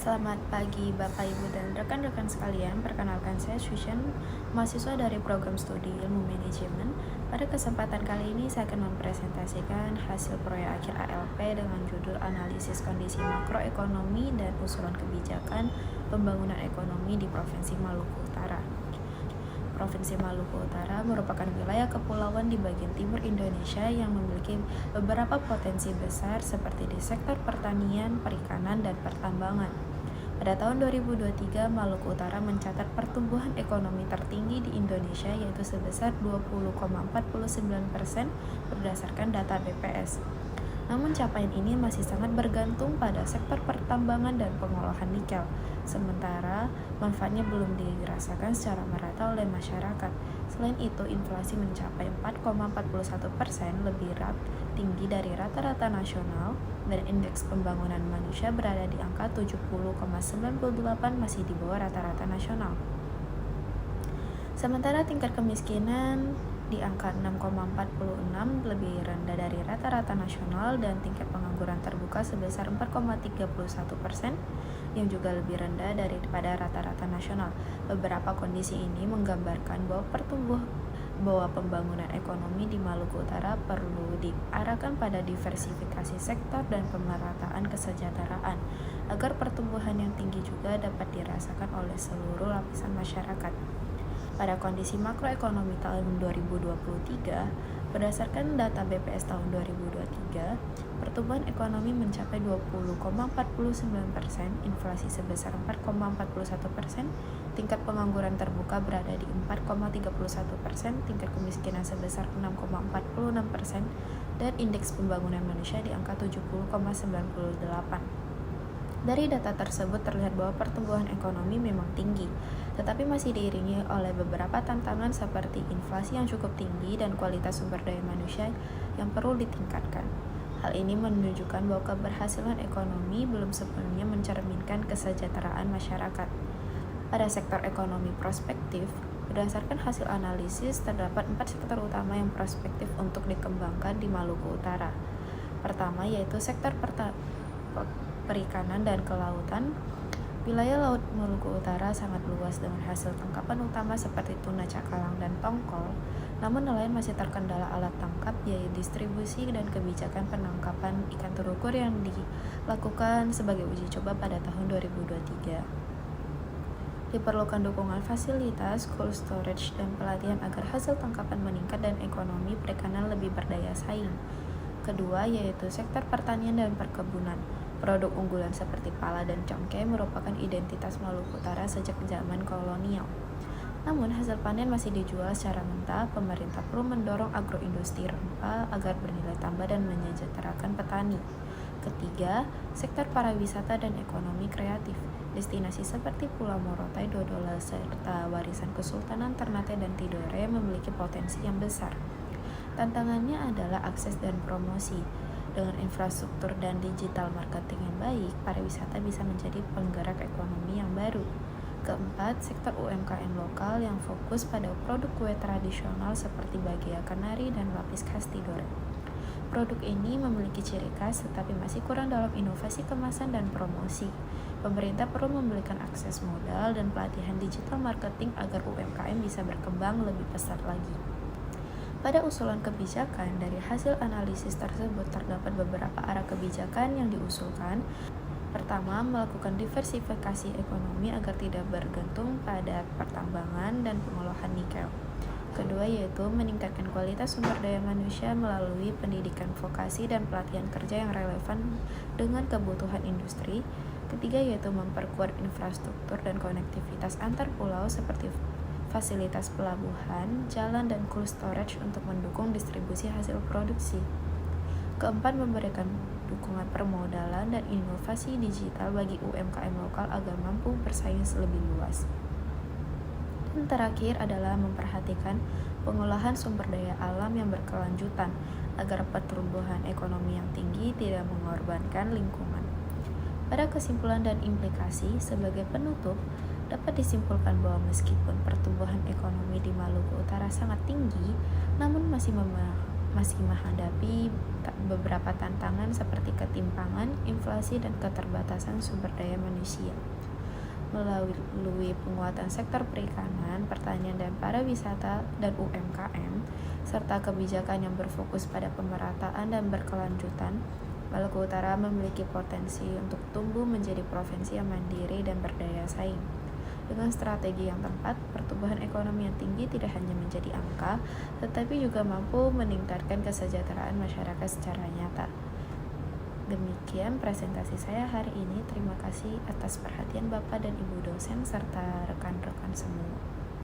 Selamat pagi Bapak, Ibu, dan rekan-rekan sekalian. Perkenalkan saya Susan, mahasiswa dari program studi Ilmu Manajemen. Pada kesempatan kali ini saya akan mempresentasikan hasil proyek akhir ALP dengan judul Analisis Kondisi Makroekonomi dan Usulan Kebijakan Pembangunan Ekonomi di Provinsi Maluku Utara. Provinsi Maluku Utara merupakan wilayah kepulauan di bagian timur Indonesia yang memiliki beberapa potensi besar seperti di sektor pertanian, perikanan, dan pertambangan. Pada tahun 2023, Maluku Utara mencatat pertumbuhan ekonomi tertinggi di Indonesia yaitu sebesar 20,49% berdasarkan data BPS. Namun capaian ini masih sangat bergantung pada sektor pertambangan dan pengolahan nikel, sementara manfaatnya belum dirasakan secara merata oleh masyarakat. Selain itu, inflasi mencapai 4,41%, lebih tinggi dari rata-rata nasional, dan indeks pembangunan manusia berada di angka 70,98, masih di bawah rata-rata nasional. Sementara tingkat kemiskinan di angka 6,46, lebih rendah dari rata-rata nasional, dan tingkat pengangguran terbuka sebesar 4,31%, yang juga lebih rendah daripada rata-rata nasional. Beberapa kondisi ini menggambarkan bahwa pembangunan ekonomi di Maluku Utara perlu diarahkan pada diversifikasi sektor dan pemerataan kesejahteraan, agar pertumbuhan yang tinggi juga dapat dirasakan oleh seluruh lapisan masyarakat. Pada kondisi makroekonomi tahun 2023, berdasarkan data BPS tahun 2023, pertumbuhan ekonomi mencapai 20,49%, inflasi sebesar 4,41%, tingkat pengangguran terbuka berada di 4,31%, tingkat kemiskinan sebesar 6,46%, dan indeks pembangunan manusia di angka 70,98. Dari data tersebut terlihat bahwa pertumbuhan ekonomi memang tinggi, tetapi masih diiringi oleh beberapa tantangan seperti inflasi yang cukup tinggi dan kualitas sumber daya manusia yang perlu ditingkatkan. Hal ini menunjukkan bahwa keberhasilan ekonomi belum sepenuhnya mencerminkan kesejahteraan masyarakat. Pada sektor ekonomi prospektif, berdasarkan hasil analisis, terdapat 4 sektor utama yang prospektif untuk dikembangkan di Maluku Utara. Pertama, yaitu sektor perikanan dan kelautan. Wilayah Laut Maluku Utara sangat luas dengan hasil tangkapan utama seperti tuna cakalang dan tongkol. Namun nelayan masih terkendala alat tangkap, biaya distribusi, dan kebijakan penangkapan ikan terukur yang dilakukan sebagai uji coba pada tahun 2023. Diperlukan dukungan fasilitas, cold storage, dan pelatihan agar hasil tangkapan meningkat dan ekonomi perikanan lebih berdaya saing. Kedua, yaitu sektor pertanian dan perkebunan. Produk unggulan seperti pala dan congkeh merupakan identitas Maluku Utara sejak zaman kolonial. Namun hasil panen masih dijual secara mentah. Pemerintah perlu mendorong agroindustri rempah agar bernilai tambah dan menyejahterakan petani. Ketiga, sektor pariwisata dan ekonomi kreatif. Destinasi seperti Pulau Morotai, Dodola, serta warisan Kesultanan Ternate dan Tidore memiliki potensi yang besar. Tantangannya adalah akses dan promosi. Dengan infrastruktur dan digital marketing yang baik, pariwisata bisa menjadi penggerak ekonomi yang baru. Keempat, sektor UMKM lokal yang fokus pada produk kue tradisional seperti bagia kenari dan lapis khas Tidore. Produk ini memiliki ciri khas tetapi masih kurang dalam inovasi kemasan dan promosi. Pemerintah perlu memberikan akses modal dan pelatihan digital marketing agar UMKM bisa berkembang lebih pesat lagi. Pada usulan kebijakan, dari hasil analisis tersebut terdapat beberapa arah kebijakan yang diusulkan. Pertama, melakukan diversifikasi ekonomi agar tidak bergantung pada pertambangan dan pengolahan nikel. Kedua, yaitu meningkatkan kualitas sumber daya manusia melalui pendidikan vokasi dan pelatihan kerja yang relevan dengan kebutuhan industri. Ketiga, yaitu memperkuat infrastruktur dan konektivitas antar pulau seperti fasilitas pelabuhan, jalan, dan cold storage untuk mendukung distribusi hasil produksi. Keempat, memberikan dukungan permodalan dan inovasi digital bagi UMKM lokal agar mampu bersaing lebih luas. Dan terakhir adalah memperhatikan pengolahan sumber daya alam yang berkelanjutan agar pertumbuhan ekonomi yang tinggi tidak mengorbankan lingkungan. Pada kesimpulan dan implikasi, sebagai penutup, dapat disimpulkan bahwa meskipun pertumbuhan ekonomi di Maluku Utara sangat tinggi, namun masih menghadapi beberapa tantangan seperti ketimpangan, inflasi, dan keterbatasan sumber daya manusia. Melalui penguatan sektor perikanan, pertanian dan pariwisata, dan UMKM, serta kebijakan yang berfokus pada pemerataan dan berkelanjutan, Maluku Utara memiliki potensi untuk tumbuh menjadi provinsi yang mandiri dan berdaya saing. Dengan strategi yang tepat, pertumbuhan ekonomi yang tinggi tidak hanya menjadi angka, tetapi juga mampu meningkatkan kesejahteraan masyarakat secara nyata. Demikian presentasi saya hari ini. Terima kasih atas perhatian Bapak dan Ibu dosen serta rekan-rekan semua.